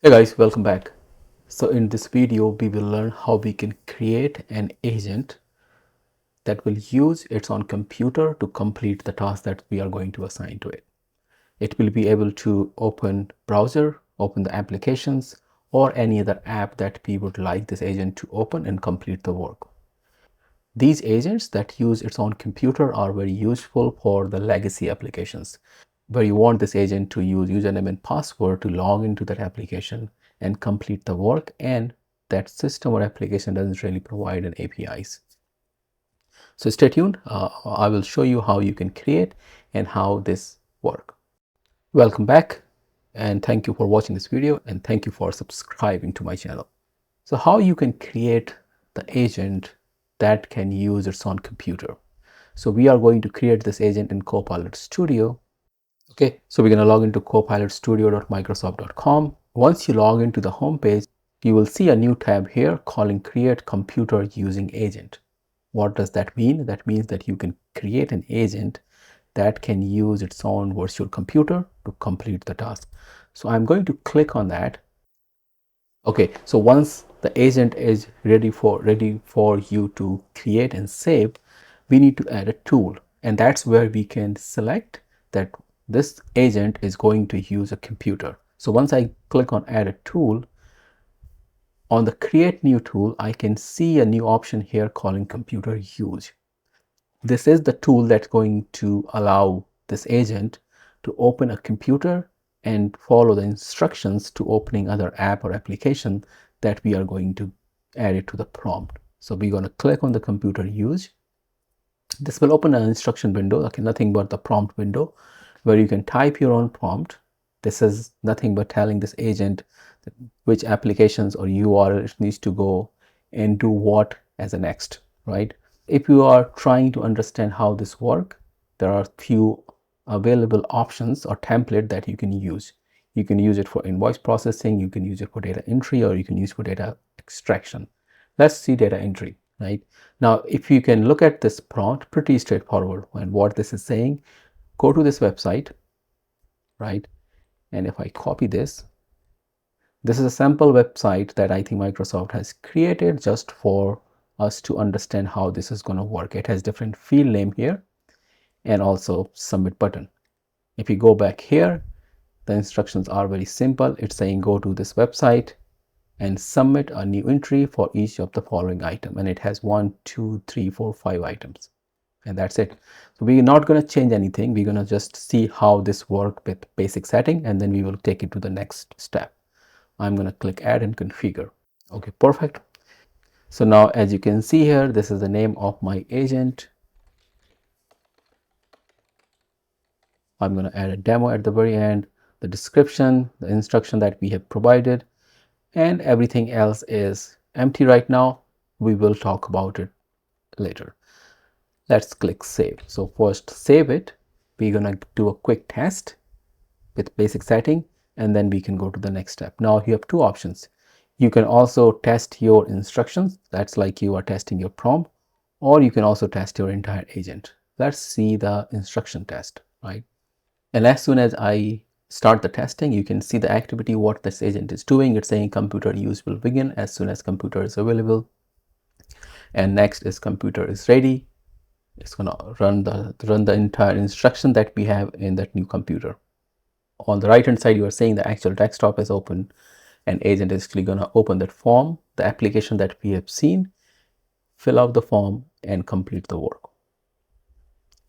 Hey guys, welcome back. So in this video, we will learn how we can create an agent that will use its own computer to complete the task that we are going to assign to it. It will be able to open browser, open the applications, or any other app that we would like this agent to open and complete the work. These agents that use its own computer are very useful for the legacy applications, where you want this agent to use username and password to log into that application and complete the work, and that system or application doesn't really provide an APIs. So stay tuned. I will show you how you can create and how this work. Welcome back, and thank you for watching this video, and thank you for subscribing to my channel. So how you can create the agent that can use its own computer. So we are going to create this agent in Copilot Studio. Okay, so we're going to log into copilotstudio.microsoft.com. Once you log into the home page, you will see a new tab here calling Create Computer Using Agent. What does that mean? That means that you can create an agent that can use its own virtual computer to complete the task. So I'm going to click on that. Okay, so once the agent is ready for you to create and save, we need to add a tool, and that's where we can select that this agent is going to use a computer. So once I click on add a tool, on the create new tool, I can see a new option here calling computer use. This is the tool that's going to allow this agent to open a computer and follow the instructions to opening other app or application that we are going to add it to the prompt. So we're going to click on the computer use. This will open an instruction window, okay, nothing but the prompt window, where you can type your own prompt. This is nothing but telling this agent which applications or URL it needs to go and do what as a next, right? If you are trying to understand how this works, there are few available options or template that you can use. You can use it for invoice processing, you can use it for data entry, or you can use it for data extraction. Let's see data entry, right? Now, if you can look at this prompt, pretty straightforward. And what this is saying, go to this website, right? And if I copy this, this is a sample website that I think Microsoft has created just for us to understand how this is going to work. It has different field name here and also submit button. If you go back here, the instructions are very simple. It's saying go to this website and submit a new entry for each of the following item, and it has 1, 2, 3, 4, 5 items, and that's it. So we're not going to change anything. We're going to just see how this works with basic setting, and then we will take it to the next step. I'm going to click add and configure. Okay, perfect. So now, as you can see here, this is the name of my agent. I'm going to add a demo at the very end, the description, the instruction that we have provided, and everything else is empty right now. We will talk about it later. Let's click save. So first save it. We're going to do a quick test with basic setting, and then we can go to the next step. Now you have two options. You can also test your instructions. That's like you are testing your prompt, or you can also test your entire agent. Let's see the instruction test, right? And as soon as I start the testing, you can see the activity, what this agent is doing. It's saying computer use will begin as soon as computer is available. And next is computer is ready. It's going to run the entire instruction that we have in that new computer. On the right hand side, you are saying the actual desktop is open, and agent is actually going to open that form, the application that we have seen, fill out the form and complete the work.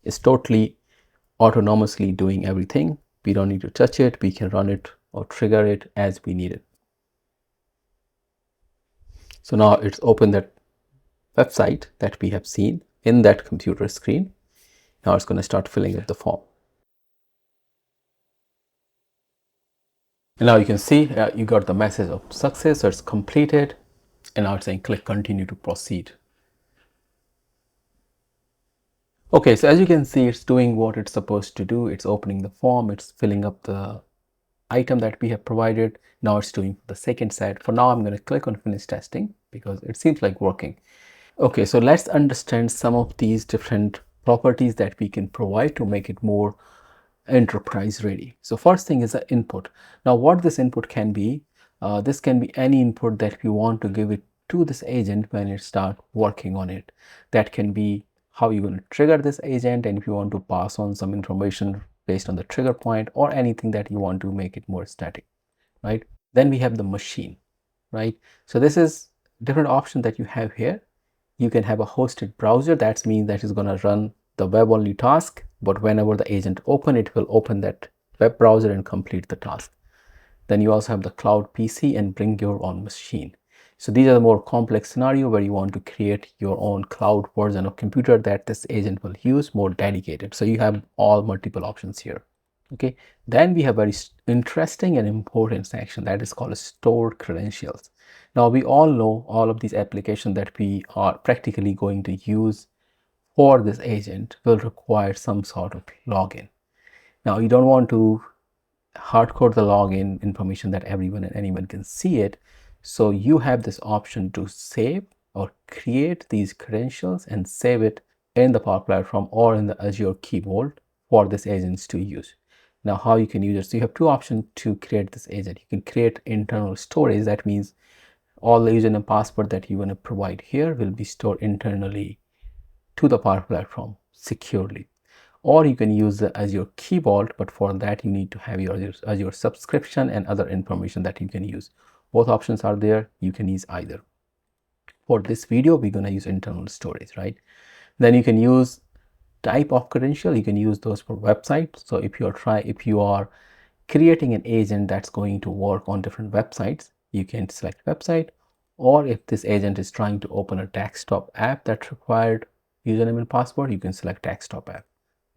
It's totally autonomously doing everything. We don't need to touch it. We can run it or trigger it as we need it. So now it's opened that website that we have seen in that computer screen. Now it's going to start filling out the form. And now you can see you got the message of success, so it's completed. And now it's saying click continue to proceed. Okay, so as you can see, it's doing what it's supposed to do. It's opening the form, it's filling up the item that we have provided. Now it's doing the second set. For now, I'm going to click on finish testing because it seems like working. Okay, so let's understand some of these different properties that we can provide to make it more enterprise ready. So first thing is the input. Now what this input can be, This can be any input that you want to give it to this agent when it start working on it. That can be how you're going to trigger this agent, and if you want to pass on some information based on the trigger point, or anything that you want to make it more static, right? Then we have the machine, right? So this is different option that you have here. You can have a hosted browser. That means that is going to run the web only task, but whenever the agent open, it will open that web browser and complete the task. Then you also have the cloud PC and bring your own machine. So these are the more complex scenario where you want to create your own cloud version of computer that this agent will use, more dedicated. So you have all multiple options here. Okay, then we have very interesting and important section that is called stored credentials. Now we all know all of these applications that we are practically going to use for this agent will require some sort of login. Now you don't want to hardcode the login information that everyone and anyone can see it. So you have this option to save or create these credentials and save it in the Power Platform or in the Azure Key Vault for this agents to use. Now how you can use it. So you have two options to create this agent. You can create internal storage. That means all the username and password that you want to provide here will be stored internally to the Power Platform securely. Or you can use the Azure Key Vault, but for that you need to have your Azure subscription and other information that you can use. Both options are there. You can use either. For this video, we're going to use internal storage, right? Then you can use type of credential. You can use those for websites. So if you are creating an agent that's going to work on different websites, you can select website. Or if this agent is trying to open a desktop app that required username and password, you can select desktop app.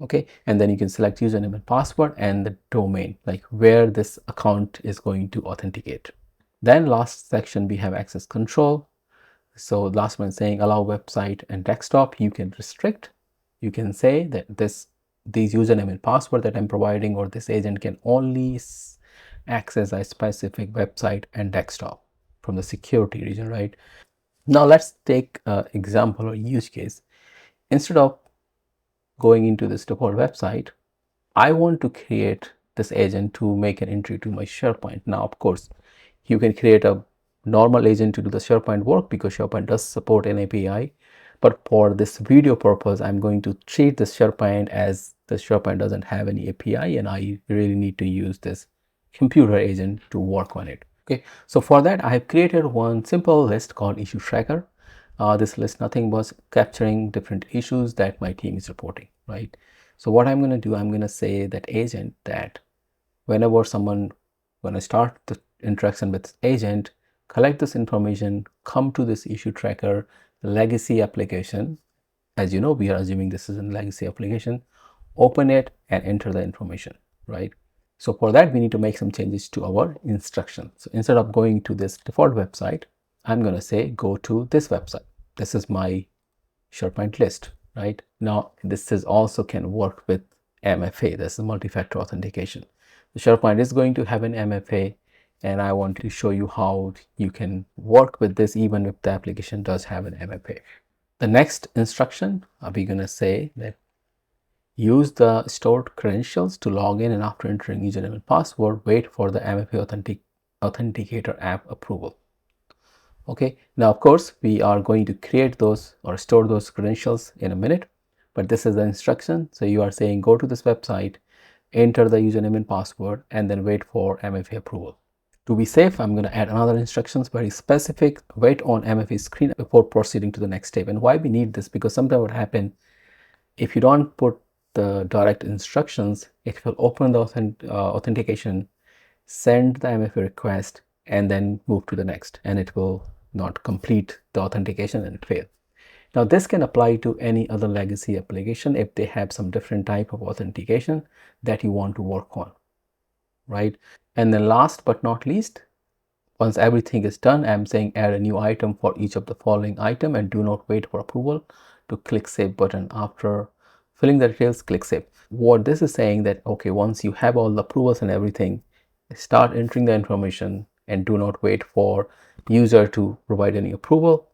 Okay, and then you can select username and password and the domain, like where this account is going to authenticate. Then last section, we have access control. So last one is saying allow website and desktop. You can restrict. You can say that these username and password that I'm providing or this agent can only access a specific website and desktop from the security region, right? Now let's take an example or use case. Instead of going into this default website, I want to create this agent to make an entry to my SharePoint. Now, of course, you can create a normal agent to do the SharePoint work because SharePoint does support an API. But for this video purpose, I'm going to treat this SharePoint as the SharePoint doesn't have any API, and I really need to use this computer agent to work on it. Okay, so for that, I have created one simple list called issue tracker. This list nothing was capturing different issues that my team is reporting, right? So what I'm going to do, I'm going to say that agent that whenever someone going to start the interaction with agent, collect this information, come to this issue tracker legacy application. As you know, we are assuming this is a legacy application. Open it and enter the information, right? So for that, we need to make some changes to our instruction. So instead of going to this default website, I'm going to say go to this website. This is my SharePoint list, right? Now this is also can work with MFA. This is multi-factor authentication. The SharePoint is going to have an MFA, and I want to show you how you can work with this even if the application does have an MFA. The next instruction, we're going to say that use the stored credentials to log in, and after entering username and password, wait for the MFA authenticator app approval. Okay, now of course we are going to create those or store those credentials in a minute, but this is the instruction. So you are saying go to this website, enter the username and password, and then wait for MFA approval. To be safe, I'm going to add another instructions, very specific, wait on MFA screen before proceeding to the next step. And why we need this, because sometimes what happen, if you don't put the direct instructions, it will open the authentication, send the MFA request, and then move to the next, and it will not complete the authentication and fail. Now this can apply to any other legacy application if they have some different type of authentication that you want to work on, right? And then last but not least, once everything is done, I'm saying add a new item for each of the following item and do not wait for approval to click save button. After filling the details, click save. What this is saying that, okay, once you have all the approvals and everything, start entering the information and do not wait for user to provide any approval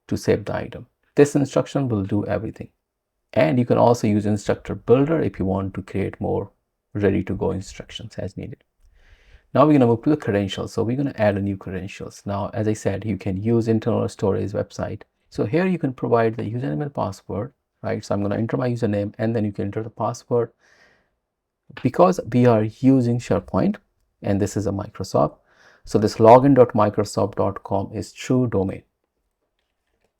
to save the item. This instruction will do everything. And you can also use instructor builder if you want to create more ready to go instructions as needed. Now we're going to move to the credentials. So we're going to add a new credentials. Now, as I said, you can use internal storage website. So here you can provide the username and password, right? So I'm going to enter my username and then you can enter the password. Because we are using SharePoint and this is a Microsoft, so this login.microsoft.com is true domain.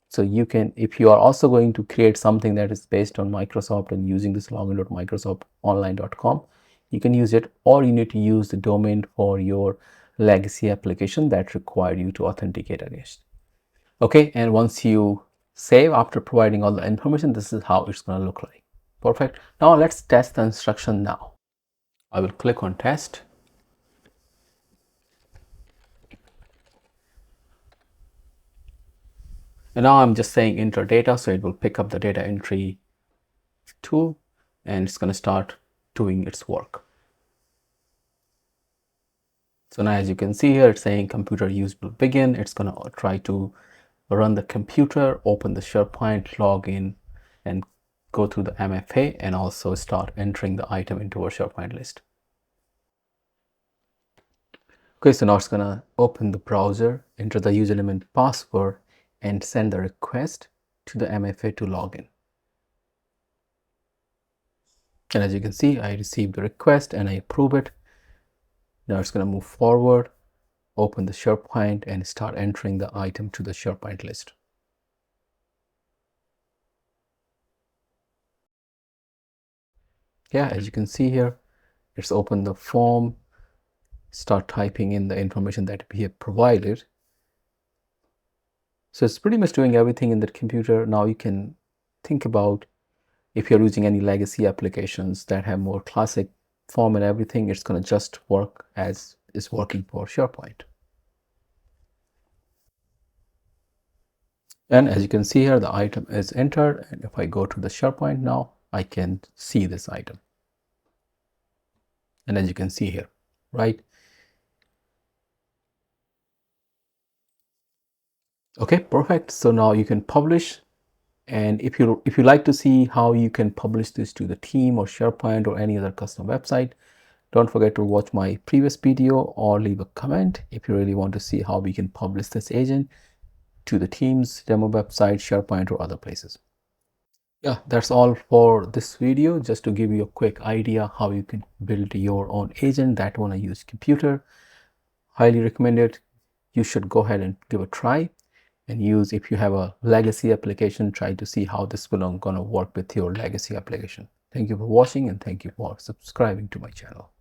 So you can, if you are also going to create something that is based on Microsoft and using this login.microsoftonline.com, you can use it, or you need to use the domain for your legacy application that require you to authenticate against. Okay, and once you save after providing all the information, this is how it's going to look like. Perfect. Now let's test the instruction now. I will click on test. And now I'm just saying enter data, so it will pick up the data entry tool and it's going to start doing its work. So now as you can see here, it's saying computer use will begin. It's going to try to run the computer, open the SharePoint, log in and go through the MFA and also start entering the item into our SharePoint list. Okay, so now it's going to open the browser, enter the username and password and send the request to the MFA to log in. And as you can see, I received the request and I approve it. Now it's going to move forward, open the SharePoint and start entering the item to the SharePoint list. Yeah, as you can see here, it's opened the form, start typing in the information that we have provided. So it's pretty much doing everything in the computer. Now you can think about if you're using any legacy applications that have more classic form and everything, it's going to just work as is working for SharePoint. And as you can see here, the item is entered. And if I go to the SharePoint now, I can see this item. And as you can see here, right? Okay, perfect. So now you can publish. And if you like to see how you can publish this to the team or SharePoint or any other custom website, don't forget to watch my previous video or leave a comment if you really want to see how we can publish this agent to the team's demo website, SharePoint or other places. Yeah, that's all for this video, just to give you a quick idea how you can build your own agent that want to use computer. Highly recommended. You should go ahead and give a try and use. If you have a legacy application, try to see how this will gonna work with your legacy application. Thank you for watching and thank you for subscribing to my channel.